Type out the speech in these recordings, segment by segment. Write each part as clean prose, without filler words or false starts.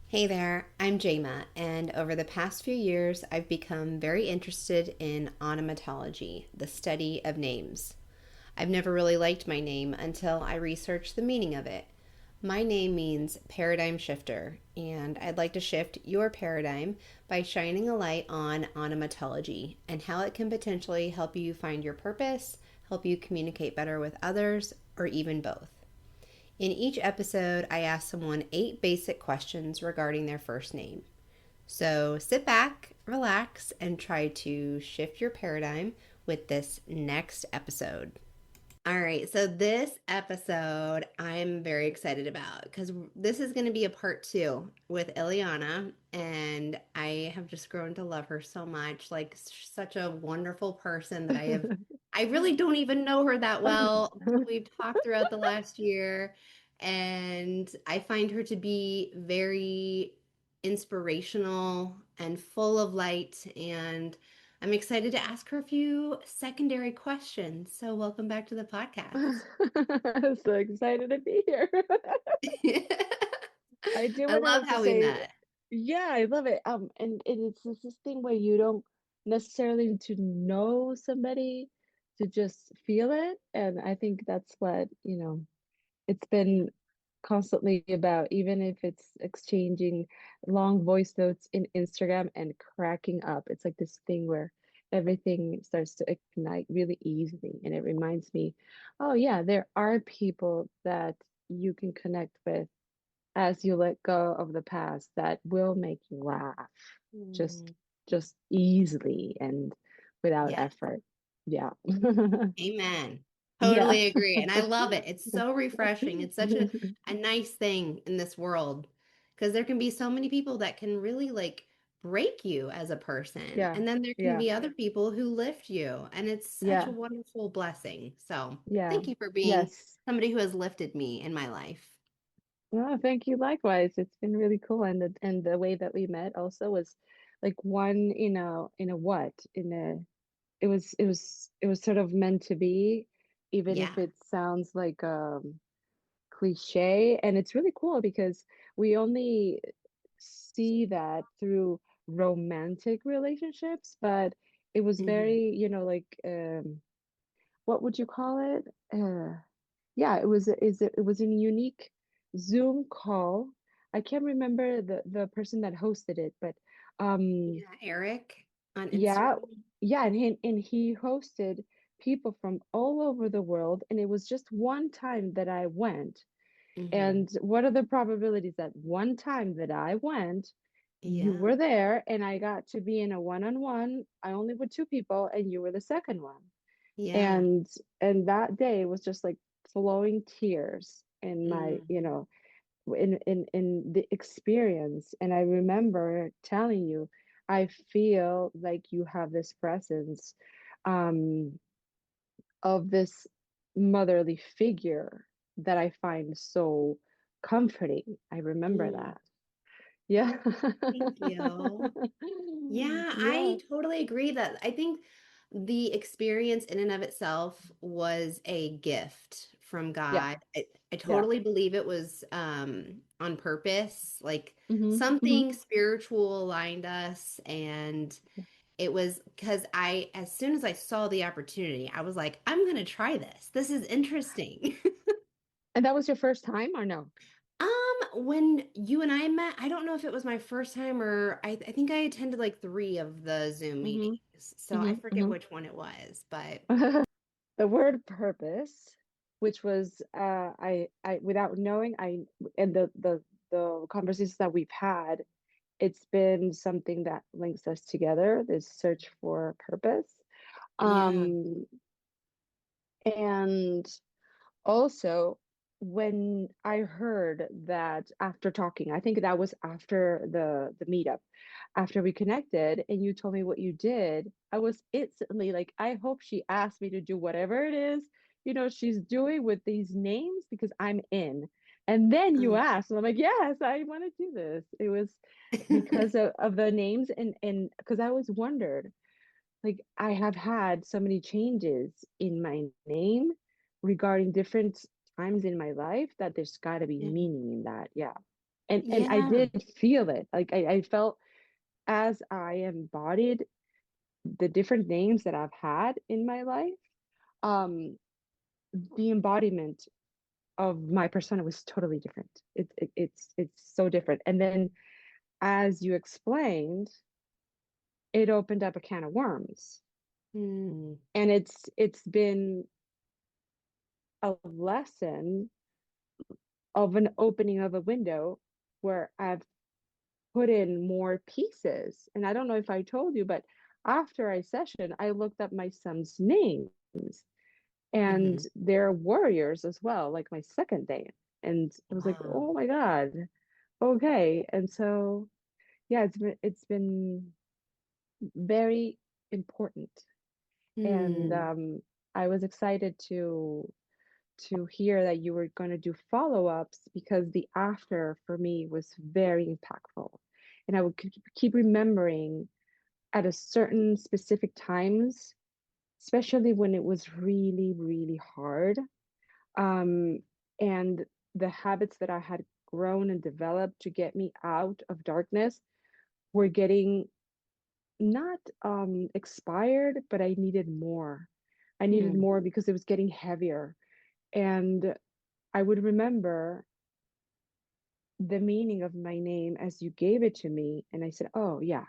Hey there, I'm Jama, and over the past few years, I've become very interested in onomatology, the study of names. I've never really liked my name until I researched the meaning of it. My name means paradigm shifter, and I'd like to shift your paradigm by shining a light on onomatology and how it can potentially help you find your purpose, help you communicate better with others, or even both. In each episode, I ask someone 8 basic questions regarding their first name. So sit back, relax, and try to shift your paradigm with this next episode. All right, so this episode I'm very excited about because this is going to be a part two with Ileana, and I have just grown to love her so much. Like, such a wonderful person that I really don't even know her that well. We've talked throughout the last year, and I find her to be very inspirational and full of light, and I'm excited to ask her a few secondary questions. So, welcome back to the podcast. So excited to be here. I do I want to love have to how we say, met. yeah, I love it. And it's this thing where you don't necessarily need to know somebody to just feel it. And I think that's what, it's been constantly about, even if it's exchanging long voice notes in Instagram and cracking up. It's like this thing where everything starts to ignite really easily. And it reminds me, oh, yeah, there are people that you can connect with as you let go of the past that will make you laugh just Mm, just easily and without yes. effort. Yeah. Amen. Yeah. Totally agree. And I love it. It's so refreshing. It's such a nice thing in this world because there can be so many people that can really like break you as a person. Yeah. And then there can Yeah. be other people who lift you. And it's such a Yeah. wonderful blessing. So Yeah. thank you for being Yes. somebody who has lifted me in my life. Oh, thank you. Likewise. It's been really cool. And the way that we met also was like one in a what in a it was sort of meant to be, even if Yeah. it sounds like cliche. And it's really cool because we only see that through romantic relationships, but it was Hmm. very, like what would you call it? Yeah, it was a unique Zoom call. I can't remember the person that hosted it, but um Yeah. Eric on yeah, Instagram. yeah, and he hosted people from all over the world, and it was just one time that I went. Hmm. And what are the probabilities that one time that I went, you Yeah. were there and I got to be in a one-on-one, I only with two people, and you were the second one. Yeah. And that day was just like flowing tears in my, Mm. in the experience. And I remember telling you, I feel like you have this presence um of this motherly figure that I find so comforting. I remember Mm. that. Yeah. Thank you. Yeah, Yeah. I totally agree that I think the experience in and of itself was a gift from Yeah. God. I Yeah. totally believe it was on purpose, like Hmm. something spiritual aligned us, and it was because as soon as I saw the opportunity, I was like, I'm gonna try this. This is interesting. And that was your first time or no? When you and I met, I don't know if it was my first time or I think I attended like 3 of the Zoom Hmm. meetings. So I Hmm. forget Hmm. which one it was, but The word purpose, which was I without knowing, and the conversations that we've had, it's been something that links us together, this search for purpose. yeah. Um, and also, when I heard that after talking, I think that was after the meetup, after we connected, and you told me what you did, I was instantly like, I hope she asked me to do whatever it is, she's doing with these names because I'm in. And then you Oh. asked, and I'm like, yes, I want to do this. It was because of the names and because I always wondered, like I have had so many changes in my name regarding different times in my life that there's got to be Yeah. meaning in that. Yeah. And I Yeah. did feel it. Like I felt as I embodied the different names that I've had in my life, um, the embodiment of my persona was totally different. It's so different. And then as you explained, it opened up a can of worms. Mm. And it's been a lesson of an opening of a window where I've put in more pieces. And I don't know if I told you, but after I session, I looked up my son's names and Hmm. they're warriors as well, like my second name. And it was like, Wow. oh my God, okay. And so yeah, it's been very important. And Hmm. I was excited to hear that you were going to do follow-ups because the after for me was very impactful. And I would keep remembering at a certain specific times, especially when it was really, really hard. Um, and the habits that I had grown and developed to get me out of darkness were getting not expired, but I needed more. I needed Hmm. more because it was getting heavier. And I would remember the meaning of my name as you gave it to me. And I said, oh, yeah,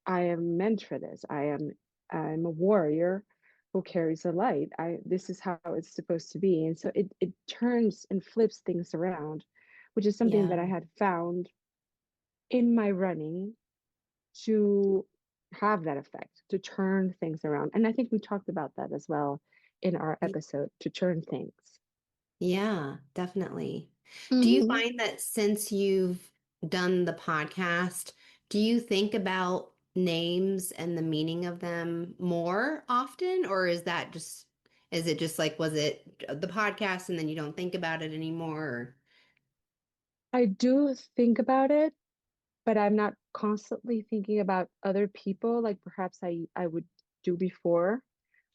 I am meant for this. I'm a warrior who carries a light. This is how it's supposed to be. And so it turns and flips things around, which is something that I Yeah. had found in my running to have that effect, to turn things around. And I think we talked about that as well in our episode, to turn things. Yeah, definitely. Do you Hmm. find that since you've done the podcast, do you think about names and the meaning of them more often, or is it just like, was it the podcast and then you don't think about it anymore? I do think about it, but I'm not constantly thinking about other people like perhaps I would do before.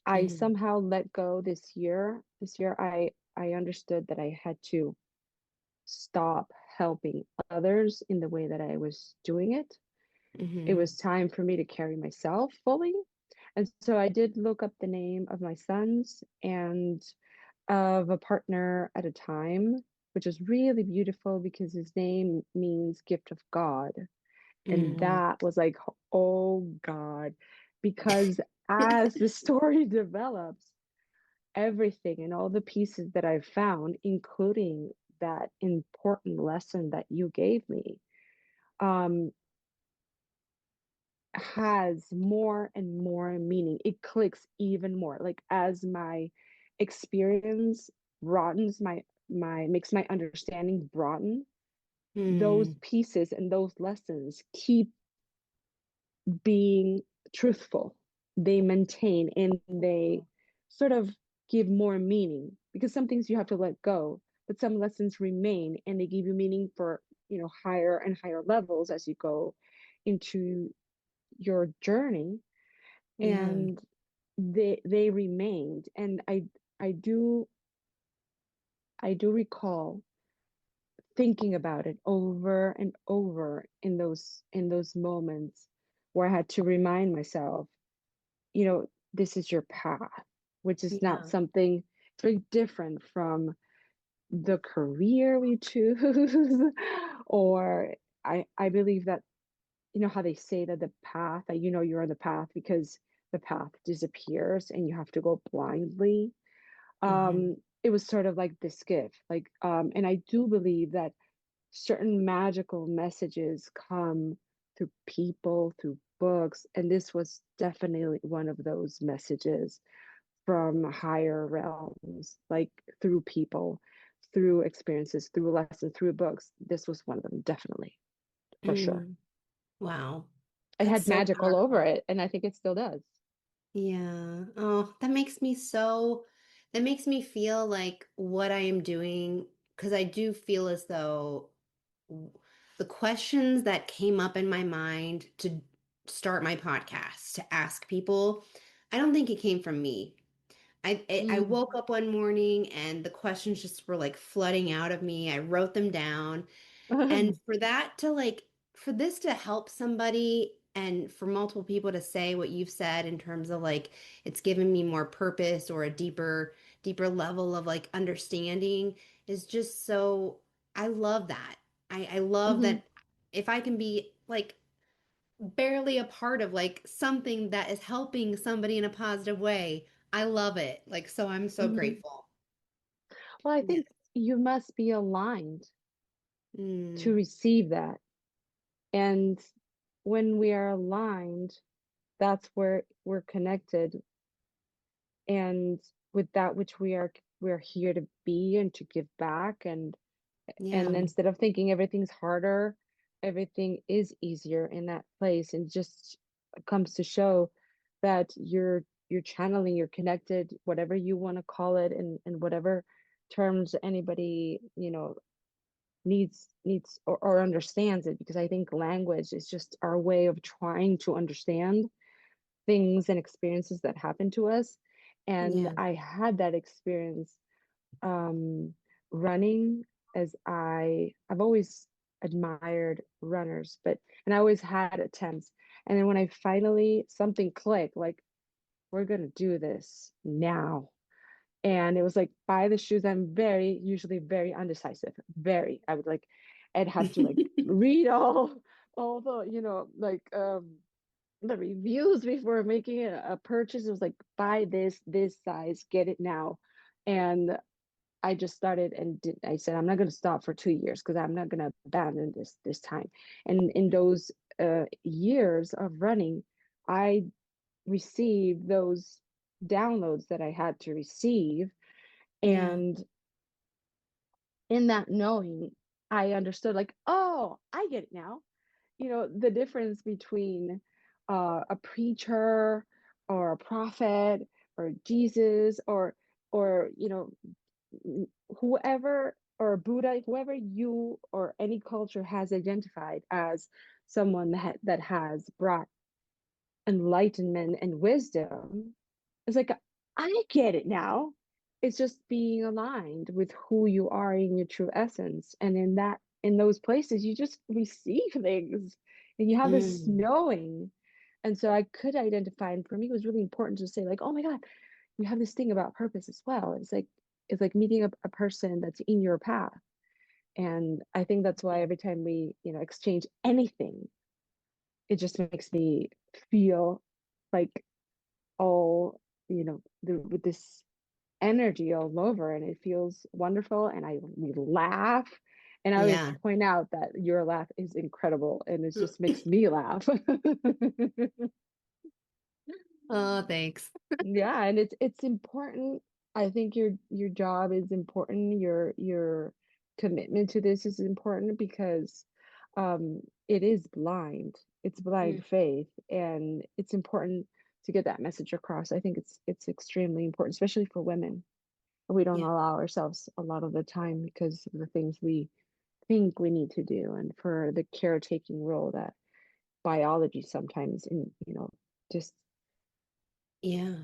I Hmm. somehow let go this year. This year I understood that I had to stop helping others in the way that I was doing it. It Hmm. was time for me to carry myself fully. And so I did look up the name of my sons and of a partner at a time, which is really beautiful because his name means gift of God. And Hmm. that was like, oh God, because as the story develops, everything and all the pieces that I've found, including that important lesson that you gave me, um, has more and more meaning. It clicks even more. Like as my experience broadens, my makes my understanding broaden, those Hmm. pieces and those lessons keep being truthful. They maintain and they sort of give more meaning because some things you have to let go, but some lessons remain and they give you meaning for, higher and higher levels as you go into your journey. Yeah. And they remained. And I do I do recall thinking about it over and over in those moments where I had to remind myself, this is your path, which is not Yeah. something very different from the career we choose. Or I believe that, how they say that the path, that you're on the path because the path disappears and you have to go blindly. Hmm. It was sort of like this gift. Like, and I do believe that certain magical messages come through people, through books, and this was definitely one of those messages from higher realms, like through people, through experiences, through lessons, through books. This was one of them, definitely, for sure. Mm. Wow. It That's had so magic all over powerful. it, and I think it still does. Yeah. Oh, that makes me feel like what I am doing, because I do feel as though w- the questions that came up in my mind to start my podcast, to ask people, I don't think it came from me. I Mm, woke up one morning and the questions just were like flooding out of me. I wrote them down And for that to like, for this to help somebody and for multiple people to say what you've said in terms of like, it's given me more purpose or a deeper level of like understanding is just so, I love that. I love Hmm. that if I can be like barely a part of like something that is helping somebody in a positive way, I love it. Like, so I'm so Hmm. grateful. Well, I Yeah. think you must be aligned to Mm, receive that. And when we are aligned, that's where we're connected and with that which we're here to be and to give back. And yeah. instead of thinking everything's harder, everything is easier in that place, and just comes to show that you're channeling, you're connected, whatever you want to call it, and whatever terms anybody, needs or understands it, because I think language is just our way of trying to understand things and experiences that happen to us. And Yeah. I had that experience um, running, as I've always admired runners, and I always had attempts. And then when I finally something clicked, like we're gonna do this now. And it was like buy the shoes. I'm usually very undecisive. Very. I would like I'd have to like read all the, the reviews before making a purchase. It was like buy this size, get it now. And I just started and I said, I'm not going to stop for 2 years because I'm not going to abandon this time. And in those years of running, I received those downloads that I had to receive. Yeah. And in that knowing, I understood like, oh, I get it now. The difference between a preacher or a prophet or Jesus or whoever, or Buddha, whoever you or any culture has identified as someone that has brought enlightenment and wisdom. It's like, I get it now. It's just being aligned with who you are in your true essence. And in those places, you just receive things and you have this Mm, knowing. And so I could identify, and for me, it was really important to say, like, oh my God, you have this thing about purpose as well. It's like meeting a person that's in your path. And I think that's why every time we, exchange anything, it just makes me feel like all, with this energy all over, and it feels wonderful. And we laugh. And I always yeah. point out that your laugh is incredible and it just makes me laugh. Oh, thanks. Yeah, and it's important. I think your job is important. Your commitment to this is important because it is blind. It's Mm, blind faith, and it's important to get that message across. I think it's extremely important, especially for women. We don't yeah. allow ourselves a lot of the time because of the things we think we need to do, and for the caretaking role that biology sometimes just Yeah.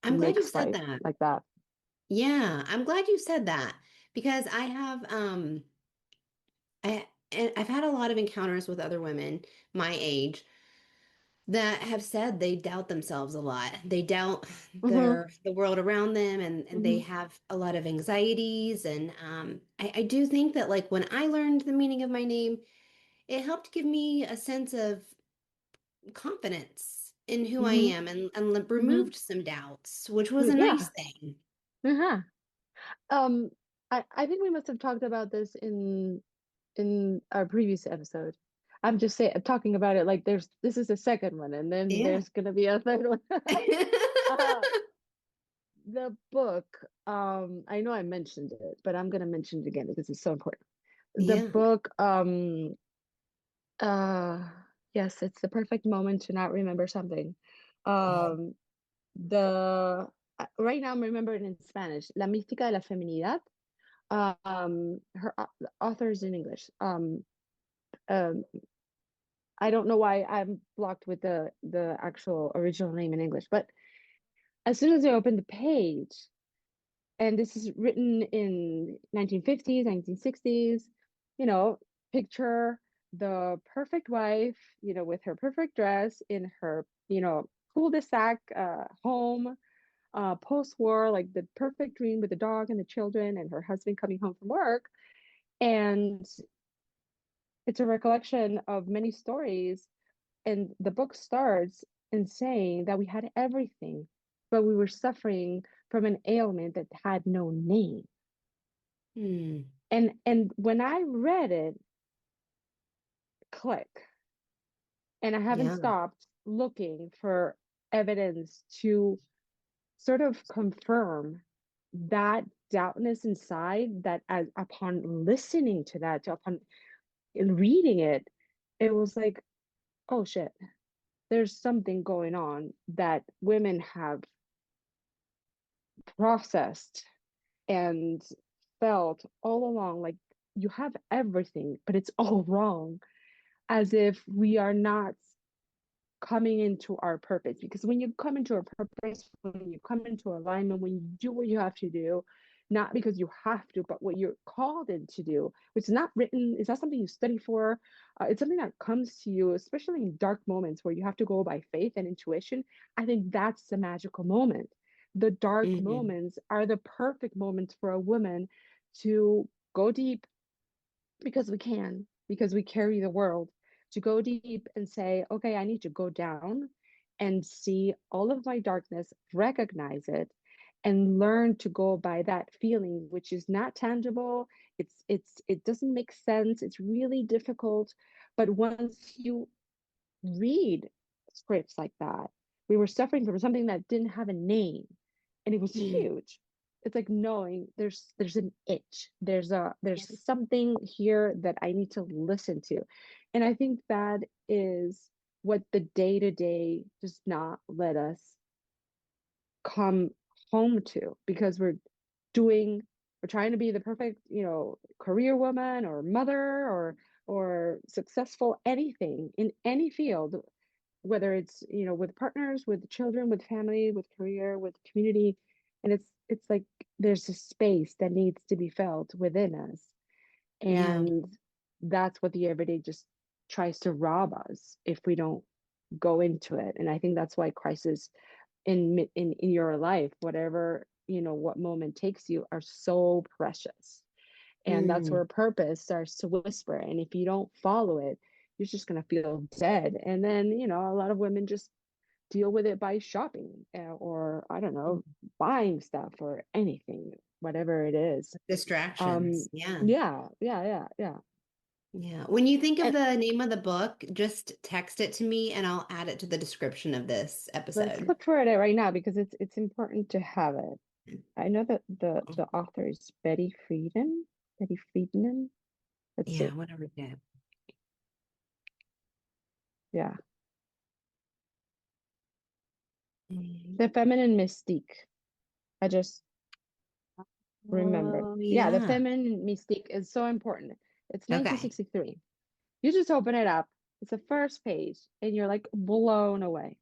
I'm glad you makes said life that. like that. Yeah, I'm glad you said that because I have and I've had a lot of encounters with other women my age that have said they doubt themselves a lot. They doubt Hmm. the world around them and they Hmm. have a lot of anxieties and I do think that like when I learned the meaning of my name, it helped give me a sense of confidence in who I Hmm. am and Hmm. removed some doubts, which was a nice Yeah. thing. Uh-huh. Um, I think we must have talked about this in our previous episode. I'm talking about it like this is a second one, and then Yeah. there's gonna be a third one. uh, the book, I know I mentioned it, but I'm gonna mention it again because it's so important. The Yeah. book, uh, yes, it's the perfect moment to not remember something. Um, the Right now I'm remembering in Spanish, La mística de la feminidad. The author is in English. Um, I don't know why I'm blocked with the actual original name in English, but as soon as I open the page, and this is written in 1950s, 1960s, you know, picture the perfect wife, with her perfect dress in her, cul-de-sac home, post-war, like the perfect dream with the dog and the children and her husband coming home from work. And it's a recollection of many stories. And the book starts in saying that we had everything, but we were suffering from an ailment that had no name. Mm. And when I read it, click. And I haven't Yeah. stopped looking for evidence to sort of confirm that doubtness inside, that as upon listening to that, upon reading it, it was like, oh shit, there's something going on that women have processed and felt all along. Like, you have everything, but it's all wrong, as if we are not coming into our purpose. Because when you come into a purpose, when you come into alignment, when you do what you have to do, not because you have to, but what you're called in to do, which is not written, it's not something you study for. It's something that comes to you, especially in dark moments where you have to go by faith and intuition. I think that's the magical moment. The dark Mm. moments are the perfect moments for a woman to go deep, because we can, because we carry the world, to go deep and say, okay, I need to go down and see all of my darkness, recognize it, and learn to go by that feeling, which is not tangible. It doesn't make sense. It's really difficult. But once you read scripts like that. We were suffering from something that didn't have a name, and it was Mm. huge. It's like knowing there's an itch. Yeah. There's something here that I need to listen to. And I think that is what the day to day does not let us come home to, because doing we're trying to be the perfect, career woman or mother, or successful anything in any field, whether it's, with partners, with children, with family, with career, with community. And it's like there's a space that needs to be felt within us. Yeah. And that's what the everyday just tries to rob us if we don't go into it. And I think that's why crisis in your life, whatever, what moment takes you, are so precious. And that's Mm. where purpose starts to whisper. And if you don't follow it, you're just going to feel dead. And then, a lot of women just deal with it by shopping, or I don't know, buying stuff or anything, whatever it is. Distractions. Yeah. Yeah, yeah, yeah, yeah. Yeah. When you think of And the name of the book, just text it to me and I'll add it to the description of this let's episode. look for it right now, because it's important to have it. I know that the author is Betty Friedan. Betty Friedan. Let's Yeah, see. whatever. Yeah. Yeah. Mm. The Feminine Mystique. I just remembered. Oh, Yeah, The yeah. Feminine Mystique is so important. It's Okay. 1963. You just open it up. It's the first page, and you're like blown away.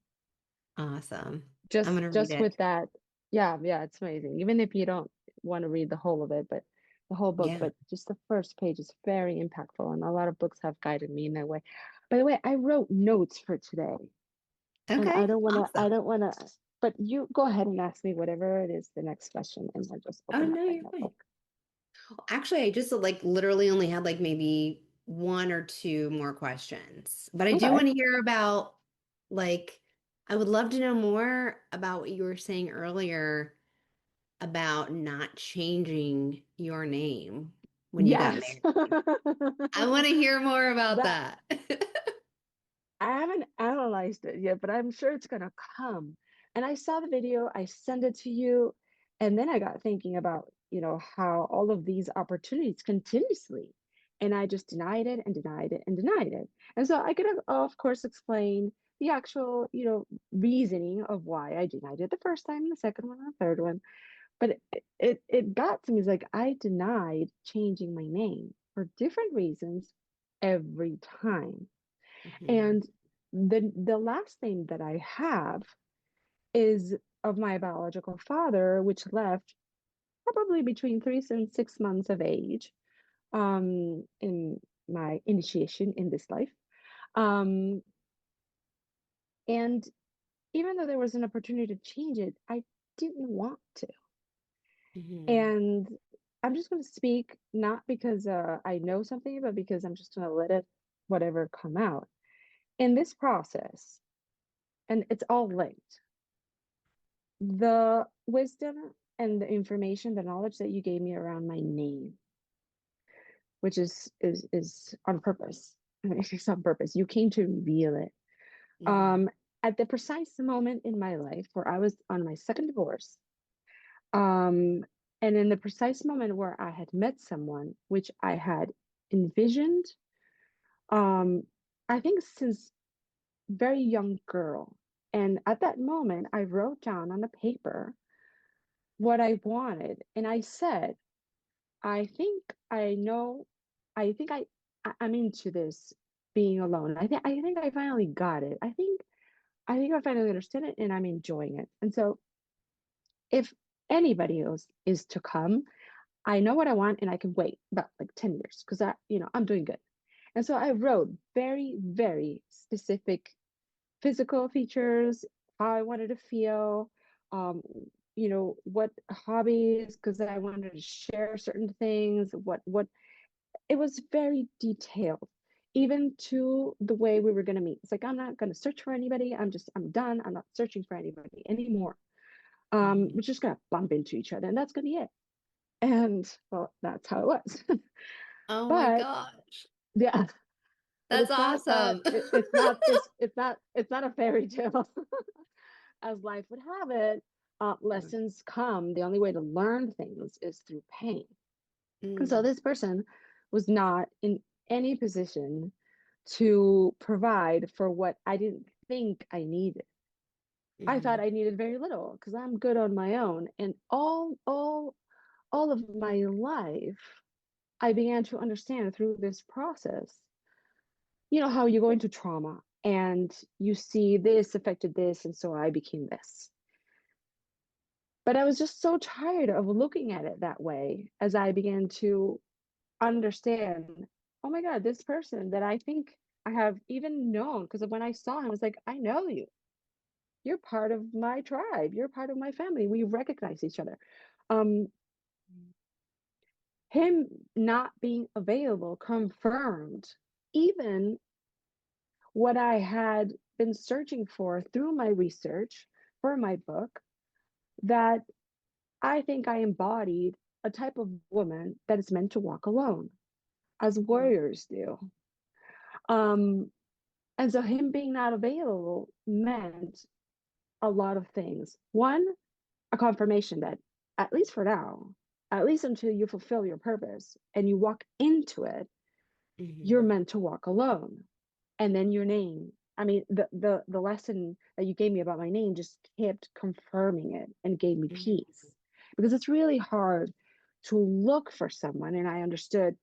Awesome. I'm Just gonna read just it. with that. Yeah, yeah, it's amazing. Even if you don't want to read the whole of it, but the whole book, Yeah. but just the first page is very impactful, and a lot of books have guided me in that way. By the way, I wrote notes for today, and I Okay. don't want to I Awesome. don't want to but you go ahead and ask me whatever it is, the next question, and I'll just Oh, open up no, my you're fine. notebook. Actually, I just like literally only had like maybe one or two more questions, but I do Okay. want to hear about like, I would love to know more about what you were saying earlier about not changing your name when you got Yes. married. I want to hear more about That that. I haven't analyzed it yet, but I'm sure it's gonna come. And I saw the video, I sent it to you, and then I got thinking about, how all of these opportunities continuously, and I just denied it and denied it and denied it. And so I could have, of course, explained the actual, reasoning of why I denied it the first time, the second one, and the third one. But it got to me, it's like I denied changing my name for different reasons every time. Mhm. And the last name that I have is of my biological father, which left probably between 3 and 6 months of age. In my initiation in this life. Um, and even though there was an opportunity to change it, I didn't want to. Mm-hmm. And I'm just going to speak not because I know something, but because I'm just going to let it, whatever, come out. In this process, and it's all linked, the wisdom and the information, the knowledge that you gave me around my name, which is on purpose. It's on purpose. You came to reveal it. Mm-hmm. Um, at the precise moment in my life where I was on my second divorce, um, and in the precise moment where I had met someone which I had envisioned, um, I think since very young girl. And at that moment, I wrote down on a paper what I wanted, and I said, I think I know, I think I'm into this being alone. I think I finally got it. I think I finally understand it and I'm enjoying it. And so if anybody else is to come, I know what I want and I can wait about like 10 years because I'm doing good. And so I wrote very, very specific physical features, how I wanted to feel, um, what hobbies, because I wanted to share certain things, what it was very detailed, even to the way we were going to meet. It's like, I'm not going to search for anybody. I'm done. I'm not searching for anybody anymore. Mm-hmm. We're just going to bump into each other and that's going to be it. And well, that's how it was. Oh my But gosh. yeah, but That's awesome. it's not a fairy tale. As life would have it, lessons come. The only way to learn things is through pain. And so Mm-hmm. this person was not in any position to provide for what I didn't think I needed. I thought Mm-hmm. I needed very little because I'm good on my own. And all of my life, I began to understand through this process, how you go into trauma and you see this affected this, and so I became this. But I was just so tired of looking at it that way as I began to understand, oh my God, this person that I think I have even known, because when I saw him, I was like, I know you. You're part of my tribe. You're part of my family. We recognize each other. Um, him not being available confirmed even what I had been searching for through my research for my book, that I think I embodied a type of woman that is meant to walk alone, as warriors do. Um, and so him being not available meant a lot of things. One, a confirmation that, at least for now, at least until you fulfill your purpose and you walk into it, you're Mm-hmm. meant to walk alone. And then your name. I mean, the lesson that you gave me about my name just kept confirming it and gave me Mm-hmm. peace. Because it's really hard to look for someone. And I understood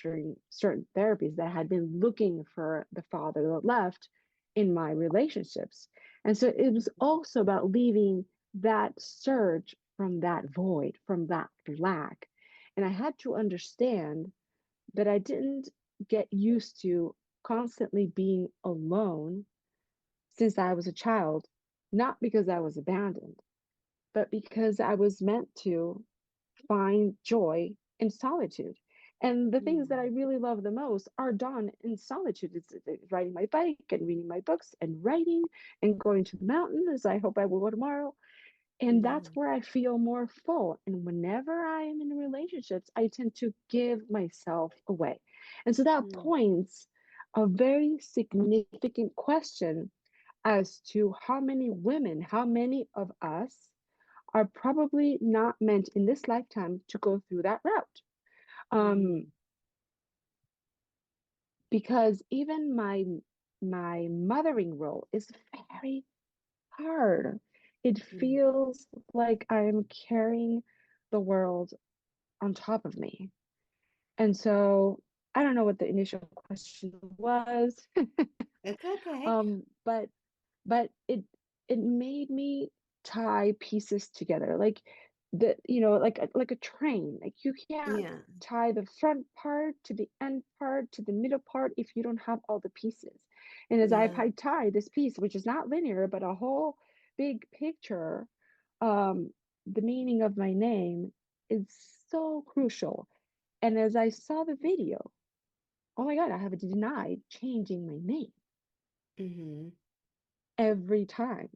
during certain therapies that I had been looking for the father that left in my relationships. And so it was also about leaving that surge from that void, from that lack. And I had to understand that I didn't get used to constantly being alone since I was a child, not because I was abandoned, but because I was meant to find joy in solitude. And the things that I Mm-hmm. really love the most are done in solitude. It's riding my bike and reading my books and writing and going to the mountain, as I hope I will go tomorrow. And that's Mm-hmm. where I feel more full. And whenever I am in relationships, I tend to give myself away. And so that points a very significant question as to how many women, how many of us are probably not meant in this lifetime to go through that route. Um, Mm-hmm. because even my mothering role is very hard. It Mm-hmm. feels like I'm carrying the world on top of me. And so I don't know what the initial question was, It's okay. but it made me tie pieces together. Like like a train. Like you can't Yeah. tie the front part to the end part to the middle part if you don't have all the pieces. And as Yeah. I tie this piece, which is not linear, but a whole big picture, um, the meaning of my name is so crucial. And as I saw the video, oh my God, I have denied changing my name Mm-hmm. every time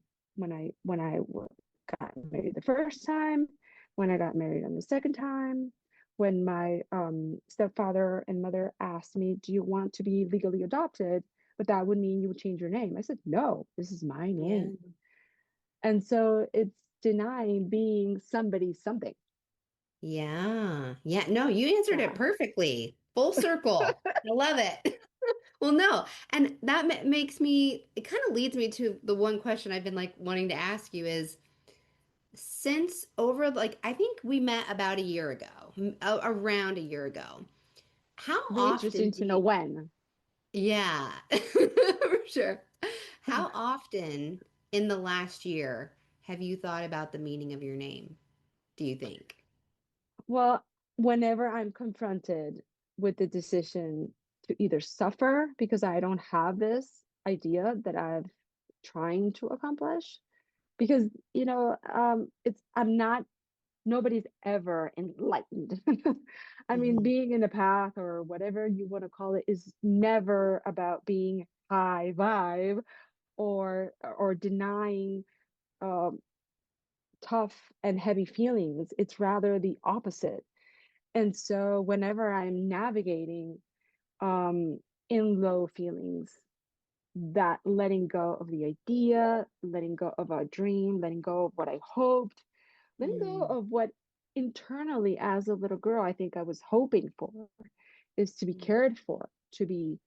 got married the first time, when I got married on the second time, when my stepfather and mother asked me, "Do you want to be legally adopted?" But that would mean you would change your name. I said, "No, this is my Yeah. name." And so it's denying being somebody something. Yeah. Yeah. No, you answered it Yeah. perfectly. Full circle. I love it. Well, no. And that makes me, it kind of leads me to the one question I've been like wanting to ask you is since over like I think we met about a year ago, around a year ago. How It'd be often interesting do to know you, when. yeah, for sure. How often in the last year have you thought about the meaning of your name, do you think? Well, whenever I'm confronted with the decision to either suffer because I don't have this idea that I've trying to accomplish, because it's I'm not nobody's ever enlightened. I mean, Hmm. being in a path or whatever you want to call it is never about being high vibe or denying um, tough and heavy feelings. It's rather the opposite. And so whenever I'm navigating um, in low feelings, that letting go of the idea, letting go of our dream, letting go of what I hoped, letting go Mm-hmm. of what internally as a little girl I think I was hoping for is to be cared for, to be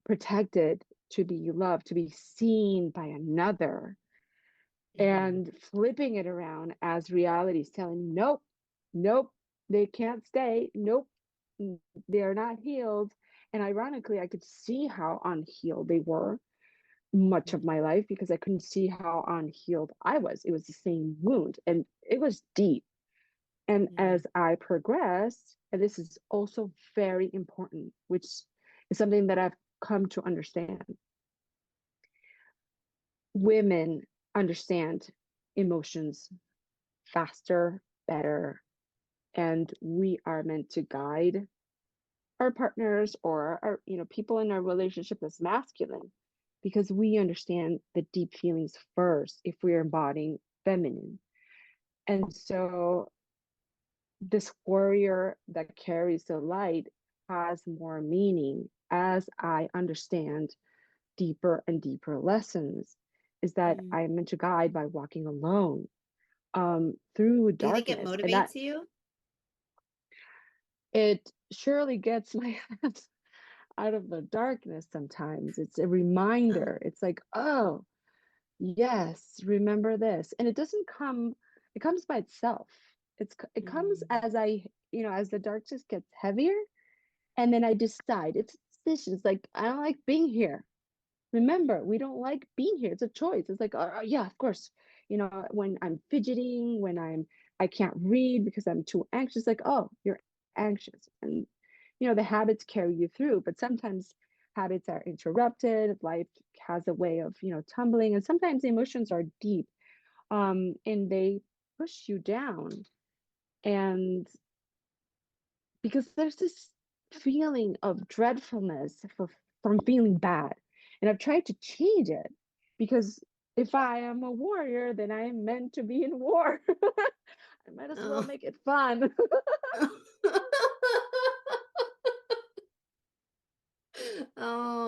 protected, to be loved, to be seen by another, Hmm. and flipping it around as reality is telling me, nope, nope, they can't stay. Nope, they're not healed. And ironically, I could see how unhealed they were much of my life because I couldn't see how unhealed I was. It was the same wound and it was deep. And Hmm. as I progressed, and this is also very important, which is something that I've come to understand, women understand emotions faster, better, and we are meant to guide our partners or our people in our relationship that's masculine because we understand the deep feelings first if we're embodying feminine. And so this warrior that carries the light has more meaning as I understand deeper and deeper lessons, is that Hmm. I'm meant to guide by walking alone through Do you think it darkness. And that motivates you? it surely gets my hands out of the darkness sometimes. It's a reminder. Oh. It's like, oh, yes, remember this. And it comes by itself. It comes Mm-hmm. as as the darkness gets heavier, and then I decide. It's a decision. It's like, I don't like being here. Remember, we don't like being here. It's a choice. It's like, yeah, of course. When I'm fidgeting, when I can't read because I'm too anxious, like, oh, you're anxious. And the habits carry you through, but sometimes habits are interrupted. Life has a way of, tumbling, and sometimes emotions are deep, and they push you down. And because there's this feeling of dreadfulness from feeling bad. And I've tried to change it because if I am a warrior, then I am meant to be in war. I might as well Oh. make it fun.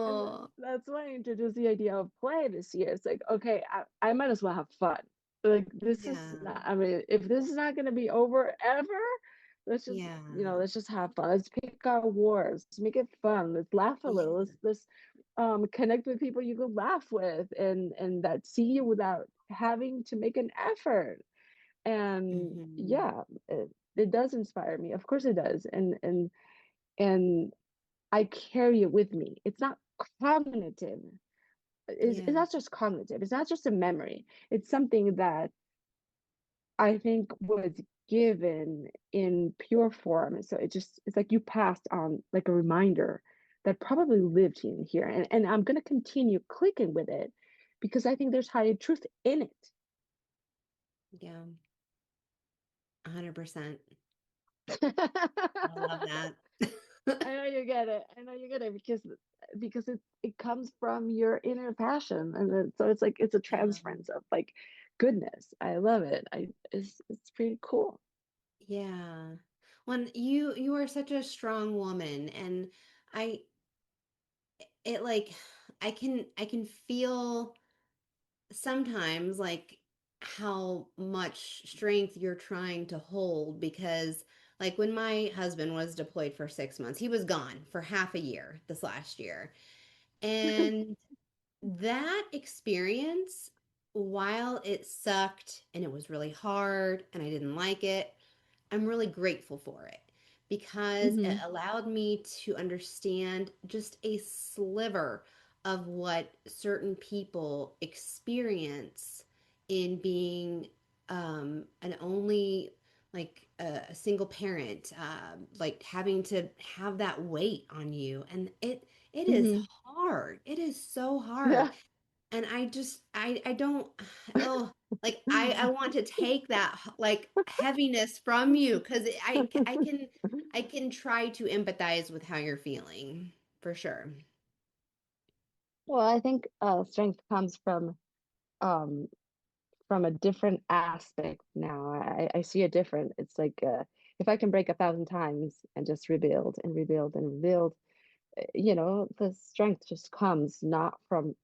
And Oh. that's why I introduced the idea of play this year. It's like, okay, I might as well have fun. Like this is Yeah. not, I mean, if this is not gonna be over ever, Yeah. let's just have fun. Let's pick our wars. Let's make it fun. Let's laugh a little. Yeah. Let's connect with people you can laugh with and that see you without having to make an effort. And Hmm. yeah, it does inspire me. Of course it does. And I carry it with me. It's not cognitive. It's Yeah. not just cognitive. It's not just a memory. It's something that I think was given in pure form. So it's like you passed on like a reminder that probably lived in here. And I'm gonna continue clicking with it because I think there's higher truth in it. Yeah, 100%. I love I that. know you get it. I know you get it because it comes from your inner passion, and so it's like it's a Yeah. transference of like goodness. I love it. It's pretty cool. Yeah. When you are such a strong woman, and I it like I can feel sometimes like how much strength you're trying to hold, because like when my husband was deployed for 6 months, he was gone for half a year this last year. And that experience, while it sucked and it was really hard and I didn't like it, I'm really grateful for it because it Hmm. allowed me to understand just a sliver of what certain people experience in being an only like a single parent, like having to have that weight on you, and it is Hmm. hard. It is so hard. Yeah. And I don't, oh, like I want to take that like heaviness from you, because I can try to empathize with how you're feeling for sure. Well, I think strength comes um from a different aspect now. I see it different. It's like if I can break 1,000 times and just rebuild and rebuild and rebuild, the strength just comes not from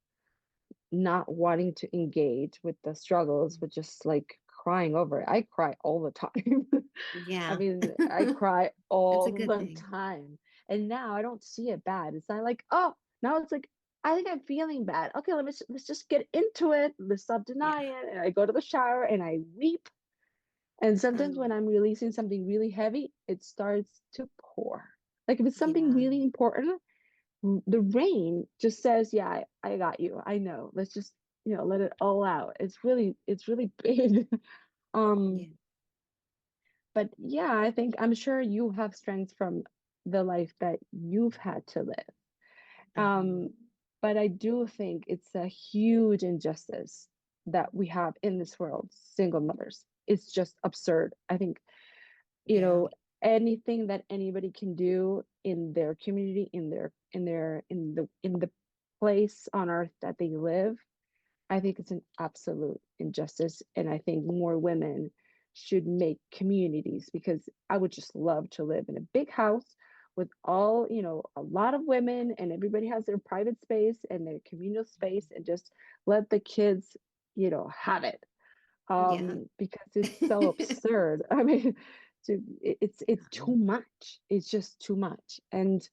not wanting to engage with the struggles, but just like crying over it. I cry all the time. I Yeah. mean, I cry It's a all good the thing. time. And now I don't see it bad. It's not like, oh, now it's like, I think I'm feeling bad. Okay, let's just get into it. Let's stop Yeah. denying it. And I go to the shower and I weep. And sometimes when Um, I'm releasing something really heavy, it starts to pour. Like if it's something yeah. really important, the rain just says, yeah, I got you. I know. Let's just, let it all out. It's really big. Um, Yeah. but yeah, I think I'm sure you have strength from the life that you've had to live. Hmm. Um, but I do think it's a huge injustice that we have in this world, single mothers. It's just absurd. I think, you Yeah. know, anything that anybody can do in their community, in the place on earth that they live, I think it's an absolute injustice. And I think more women should make communities, because I would just love to live in a big house with all, a lot of women, and everybody has their private space and their communal space, and just let the kids, have it. Yeah. Because it's so absurd. I mean, it's too much. It's just too much. And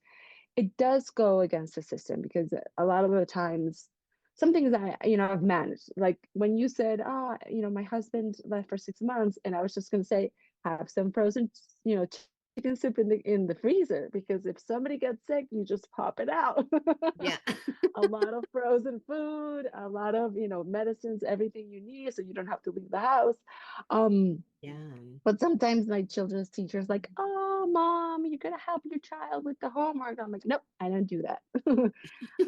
it does go against the system, because a lot of the times some things I've managed, like when you said, my husband left for 6 months, and I was just going to say, have some frozen, chicken soup in the freezer, because if somebody gets sick, you just pop it out. Yeah. A lot of frozen food, a lot of medicines, everything you need, so you don't have to leave the house. um Yeah. but sometimes my children's teachers like, oh, mom, you're gonna help your child with the homework. I'm like, nope, I don't do that.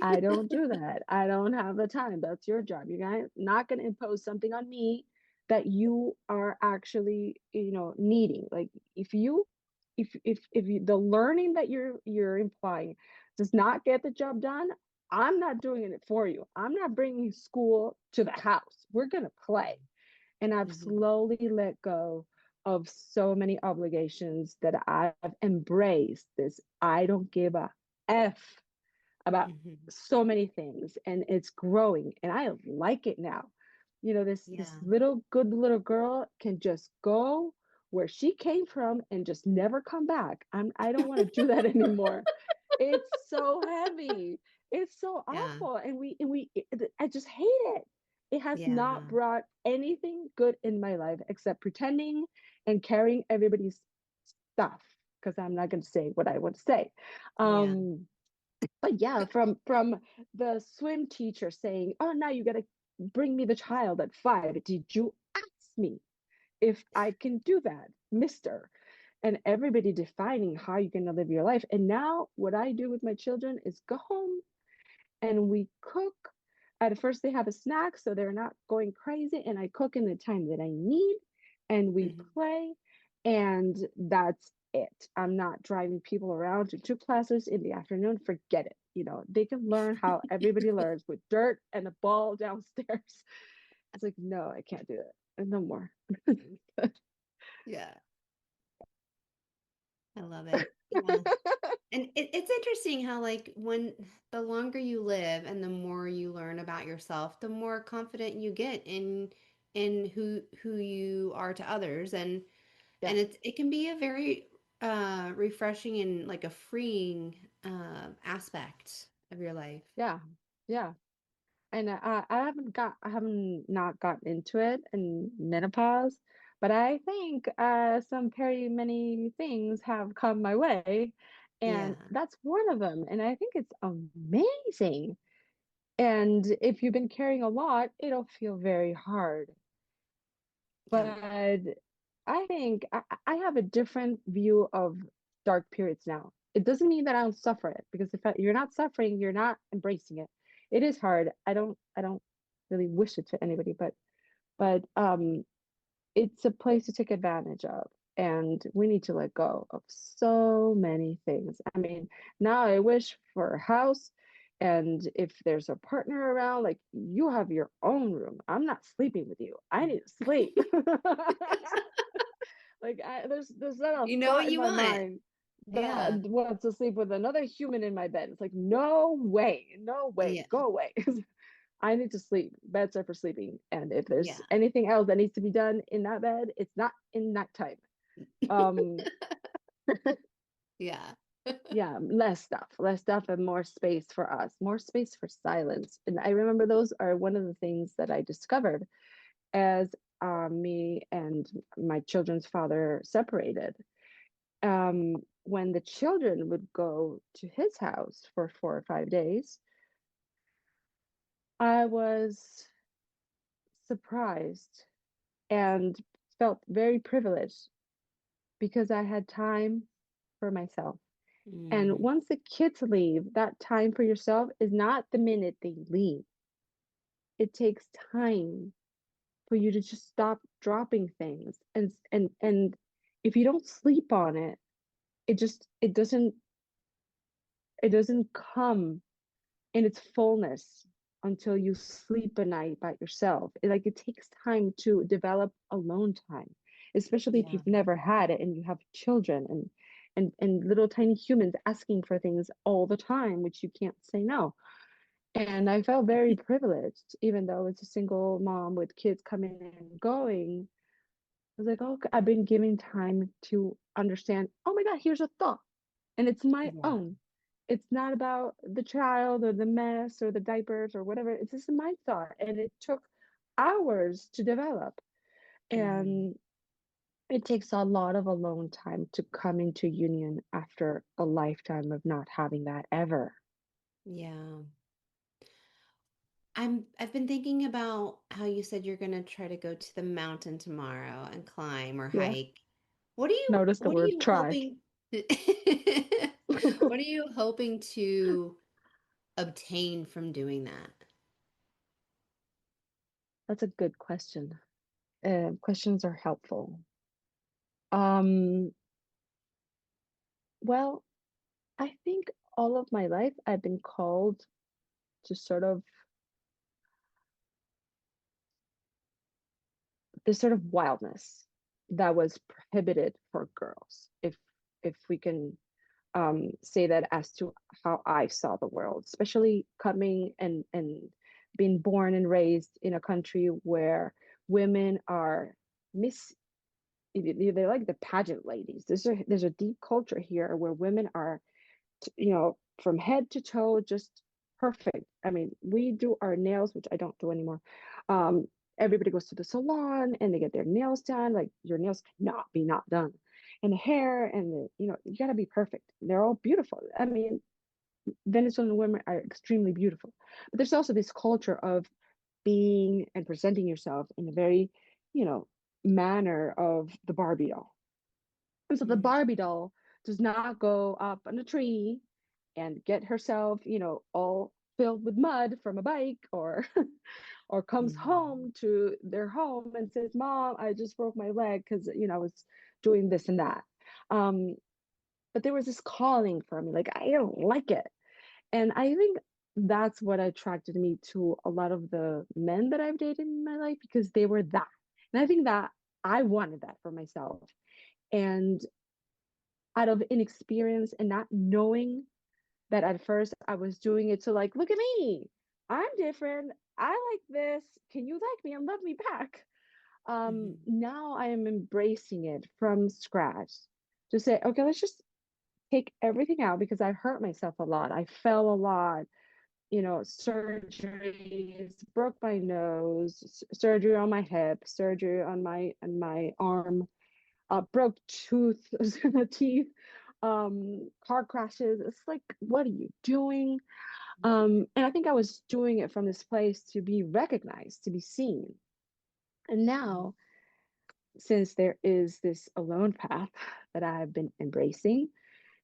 I don't do that. I don't have the time. That's your job. You're not gonna impose something on me that you are actually, needing. Like if the learning that you're implying does not get the job done, I'm not doing it for you. I'm not bringing school to the house. We're gonna play. And I've Hmm. slowly let go of so many obligations that I've embraced this. I don't give a F about Hmm. so many things, and it's growing, and I like it now. This Yeah. little good little girl can just go where she came from and just never come back. I don't want to do that anymore. It's so heavy. It's so Yeah. awful, I just hate it. It has not Yeah. brought anything good in my life except pretending and carrying everybody's stuff, because I'm not going to say what I want to say. Yeah. Um, but yeah, from the swim teacher saying, "Oh, now you got to bring me the child at 5." Did you ask me? if I can do that, Mr. And everybody defining how you're going to live your life. And now what I do with my children is go home and we cook. At first, they have a snack, so they're not going crazy. And I cook in the time that I need, and we Mhm. play, and that's it. I'm not driving people around to two classes in the afternoon. Forget it. They can learn how everybody learns with dirt and a ball downstairs. It's like, no, I can't do it. And no more. Yeah, I love it. Yeah. And it's interesting how, like, when the longer you live and the more you learn about yourself, the more confident you get in who you are to others, Yeah, and it can be a very refreshing and like a freeing aspect of your life. yeah, yeah. And I haven't not gotten into it in menopause, but I think some very many things have come my way, and Yeah. that's one of them. And I think it's amazing. And if you've been carrying a lot, it'll feel very hard. But Yeah. I think I have a different view of dark periods now. It doesn't mean that I don't suffer it, because if you're not suffering, you're not embracing it. It is hard. I don't really wish it to anybody, but it's a place to take advantage of. And we need to let go of so many things. I mean, now I wish for a house. And if there's a partner around, like, you have your own room. I'm not sleeping with you. I need to sleep. Like, there's not a You know what thought in you my want. mind that Yeah. wants to sleep with another human in my bed. It's like, no way, no way, Yeah. go away. I need to sleep. Beds are for sleeping. And if there's Yeah. anything else that needs to be done in that bed, it's not in nighttime. Um, Yeah. yeah, less stuff and more space for us, more space for silence. And I remember those are one of the things that I discovered as me and my children's father separated. When the children would go to his house for 4 or 5 days, I was surprised and felt very privileged because I had time for myself. And Mm, once the kids leave, that time for yourself is not the minute they leave. It takes time for you to just stop dropping things. And if you don't sleep on it, it doesn't come in its fullness until you sleep a night by yourself. It takes time to develop alone time, especially if yeah. you've never had it and you have children and little tiny humans asking for things all the time, which you can't say no. And I felt very privileged, even though it's a single mom with kids coming and going. I was like, oh, I've been giving time to understand, oh my God, here's a thought and it's my Yeah. own. It's not about the child or the mess or the diapers or whatever. It's just my thought. And it took hours to develop. Hmm. And it takes a lot of alone time to come into union after a lifetime of not having that ever. Yeah. I've been thinking about how you said you're gonna try to go to the mountain tomorrow and climb or Yeah. hike. Notice the What are word you try. hoping what are you hoping to obtain from doing that? That's a good question. Questions are helpful. Um, well, I think all of my life I've been called to sort of this sort of wildness that was prohibited for girls, if we can say that as to how I saw the world, especially coming and being born and raised in a country where women are miss they're like the pageant ladies. There's a deep culture here where women are from head to toe, just perfect. I mean, we do our nails, which I don't do anymore. Um, Everybody goes to the salon and they get their nails done. Like, your nails cannot be not done. And the hair and you gotta be perfect. They're all beautiful. I mean, Venezuelan women are extremely beautiful. But there's also this culture of being and presenting yourself in a very, you know, manner of the Barbie doll. And so the Mm. Barbie doll does not go up on a tree and get herself, all filled with mud from a bike, or or comes Mm. home to their home and says, "Mom, I just broke my leg because, I was doing this and that." Um, but there was this calling for me, like I don't like it. And I think that's what attracted me to a lot of the men that I've dated in my life, because they were that. And I think that I wanted that for myself. And out of inexperience and not knowing that at first I was doing it to, like, look at me. I'm different. I like this. Can you like me and love me back? Mhm. Now I am embracing it from scratch to say, okay, let's just take everything out, because I hurt myself a lot. I fell a lot, surgeries, broke my nose, surgery on my hip, surgery on my arm, broke tooth, teeth, car crashes. It's like, what are you doing? And I think I was doing it from this place to be recognized, to be seen. And Mhm. now, since there is this alone path that I have been embracing,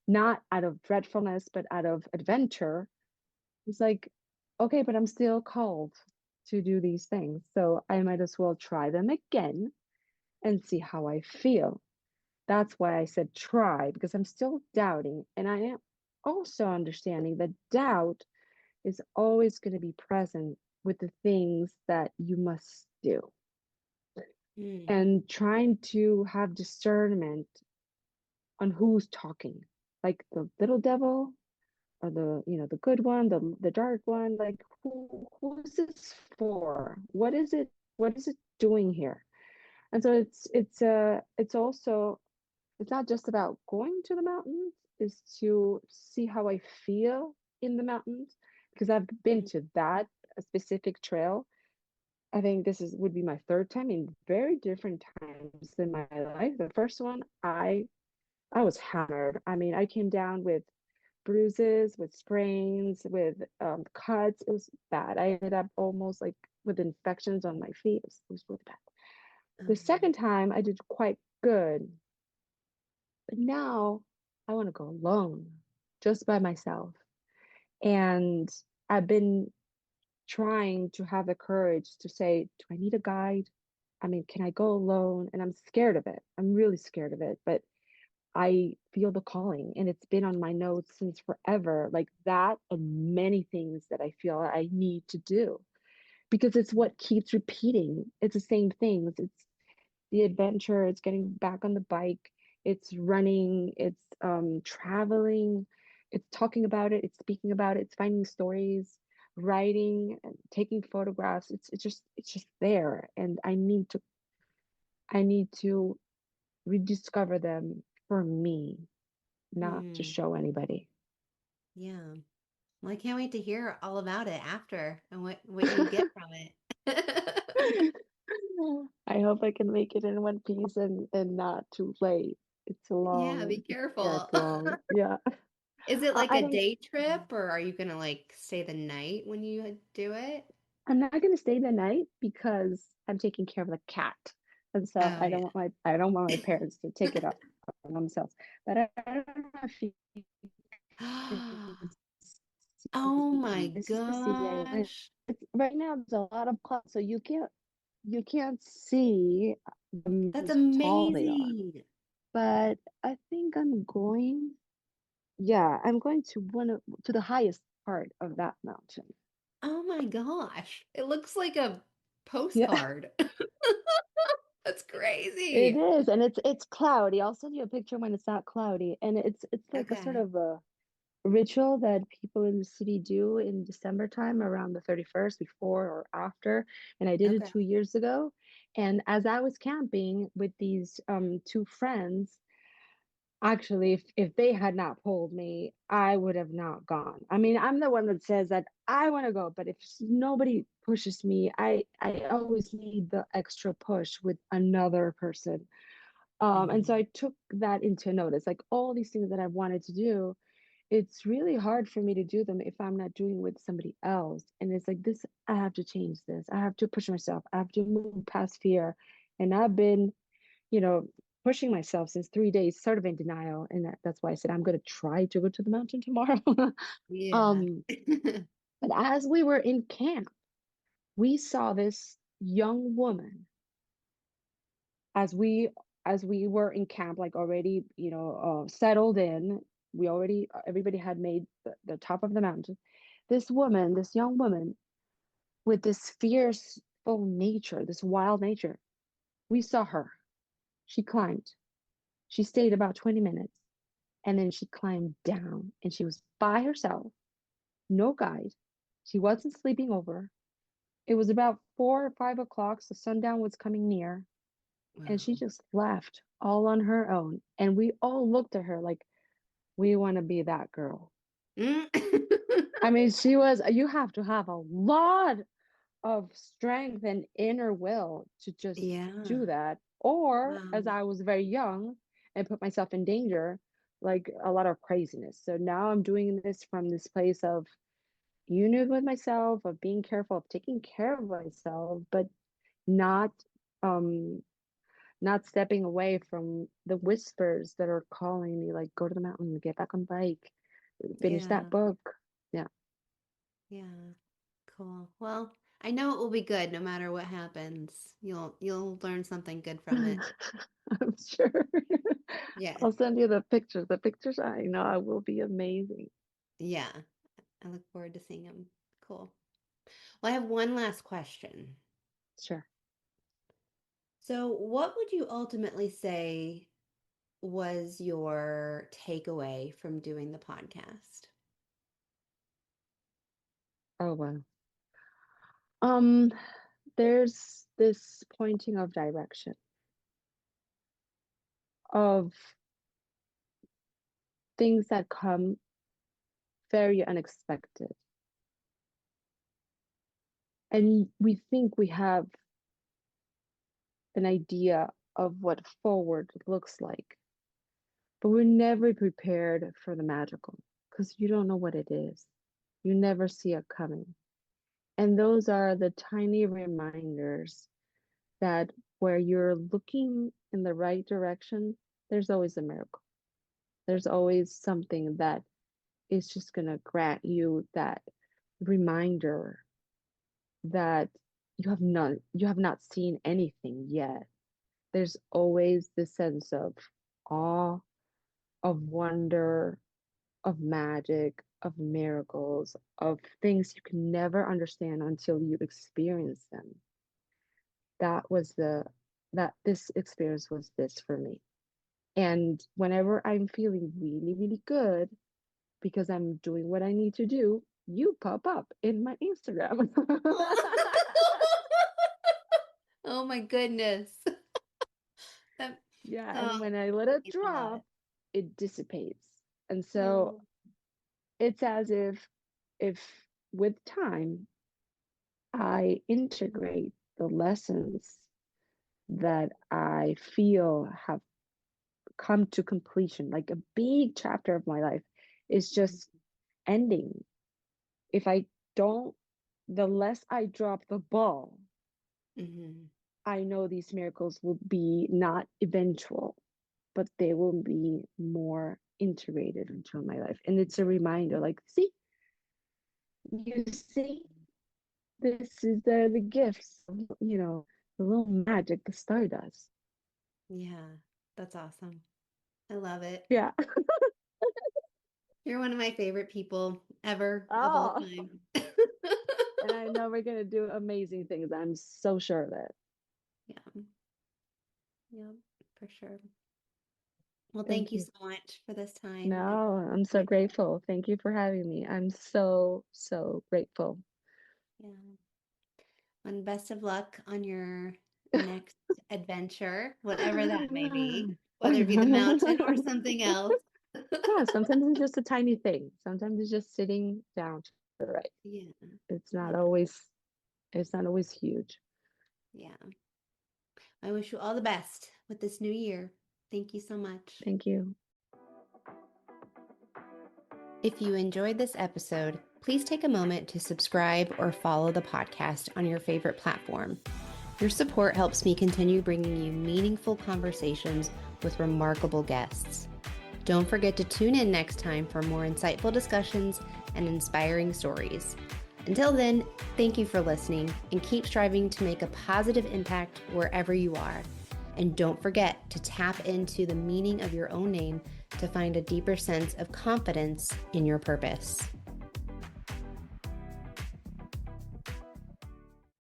not out of dreadfulness, but out of adventure, it's like, okay, but I'm still called to do these things. So I might as well try them again and see how I feel. That's why I said try, because I'm still doubting. And I am also understanding that doubt is always going to be present with the things that you must do. Mm. And trying to have discernment on who's talking, like the little devil or the good one, the dark one. Like, who's this for? What is it doing here? And so it's also, it's not just about going to the mountains, is to see how I feel in the mountains, because I've been Mm. to that specific trail. I think this is would be my third time in very different times in my life. The first one, I was hammered. I mean, I came down with bruises, with sprains, with cuts. It was bad. I ended up almost like with infections on my feet. It was really bad. The Um, second time, I did quite good, but now I want to go alone, just by myself. And I've been trying to have the courage to say, do I need a guide? I mean, can I go alone? And I'm scared of it. I'm really scared of it, but I feel the calling, and it's been on my notes since forever, like that and many things that I feel I need to do, because it's what keeps repeating. It's the same things. It's the adventure, it's getting back on the bike, it's running, it's traveling, it's talking about it, it's speaking about it, it's finding stories, writing and taking photographs. It's just there, and I need to rediscover them for me, not to mm. show anybody. Yeah. Well, I can't wait to hear all about it after and what you get from it. I hope I can make it in one piece and not too late. It's a Yeah, long, be it gets careful. long. Yeah. Is it like I a think day trip or are you gonna like stay the night when you do it? I'm not gonna stay the night because I'm taking care of the cat. And so Oh I don't want my parents to take it up on themselves. But I don't know if you yeah. can Oh my see, this is the city I live. gosh. Right now there's a lot of clouds, so you can't see the That's mountains, how tall they are. amazing. But I think I'm going to the highest part of that mountain. Oh my gosh. It looks like a Yeah, postcard. That's it crazy. is, and it's cloudy. I'll send you a picture when it's not cloudy, and it's like a sort Okay. of a ritual that people in the city do in December time, around the 31st, before or after. And I did it Okay. 2 years ago. And as I was camping with these two friends, actually, if they had not pulled me, I would have not gone. I mean, I'm the one that says that I want to go, but if nobody pushes me, I always need the extra push with another person. And so Hmm. I took that into notice, like all these things that I wanted to do, it's really hard for me to do them if I'm not doing with somebody else. And it's like this, I have to change this. I have to push myself. I have to move past fear And I've been, you know, pushing myself since 3 days, sort of in denial. And that's why I said I'm going to try to go to the mountain tomorrow. Yeah. um, but as we were in camp, we saw this young woman as we were in camp, like already, settled in. We already everybody had made the top of the mountain. This young woman with this fierceful nature, this wild nature. We saw her. She climbed. She stayed about 20 minutes and then she climbed down and she was by herself, no guide. She wasn't sleeping over. It was about 4 or 5 o'clock, so sundown was coming near, and she Wow. just left all on her own. And we all looked at her like, we want to be that girl. Mm. I mean, you have to have a lot of strength and inner will to just do Yeah. that. Or, as Wow. I was very young and put myself in danger, like a lot of craziness. So now I'm doing this from this place of unity with myself, of being careful, of taking care of myself, but not um not stepping away from the whispers that are calling me, like, go to the mountain, get back on bike, finish that Yeah. book. Yeah, Yeah. Cool. Well, I know it will be good no matter what happens. You'll learn something good from it. I'm sure. Yeah. I'll send you the pictures. The pictures I know I will be amazing. Yeah. I look forward to seeing them. Cool. Well, I have one last question. Sure. So, what would you ultimately say was your takeaway from doing the podcast? Oh, wow. Um, there's this pointing of direction of things that come very unexpected. And we think we have an idea of what forward looks like, but we're never prepared for the magical because you don't know what it is. You never see it coming. And those are the tiny reminders that where you're looking in the right direction, there's always a miracle. There's always something that is just going to grant you that reminder that you have not seen anything yet. There's always this sense of awe, of wonder, of magic, of miracles, of things you can never understand until you experience them. That was that this experience was this for me. And whenever I'm feeling really, really good because I'm doing what I need to do, you pop up in my Instagram. Oh my goodness. That, Yeah, oh, and when I let that it means a lot. drop, it dissipates. And so Oh, it's as if with time I integrate the lessons that I feel have come to completion, like a big chapter of my life is just ending. If I don't, the less I drop the ball, mm-hmm. I know these miracles will be not eventual, but they will be more integrated into my life. And it's a reminder, like, see, you see, this is the gifts, the little magic the star does. Yeah, that's awesome. I love it. Yeah. You're one of my favorite people ever of all Oh, time. and I know we're gonna do amazing things. I'm so sure of it. Yeah, yeah, for sure. Well, thank Thank you you. so much for this time. I No, I'm so enjoyed it. grateful. Thank you for having me. I'm so, so grateful. Yeah. And best of luck on your next adventure, whatever that may be, whether it be the mountain or something else. Yeah, sometimes it's just a tiny thing. Sometimes it's just sitting down to the right. Yeah, It's yeah, not always it's not always huge. yeah. I wish you all the best with this new year. Thank you so much. Thank you. If you enjoyed this episode, please take a moment to subscribe or follow the podcast on your favorite platform. Your support helps me continue bringing you meaningful conversations with remarkable guests. Don't forget to tune in next time for more insightful discussions and inspiring stories. Until then, thank you for listening and keep striving to make a positive impact wherever you are. And don't forget to tap into the meaning of your own name to find a deeper sense of confidence in your purpose.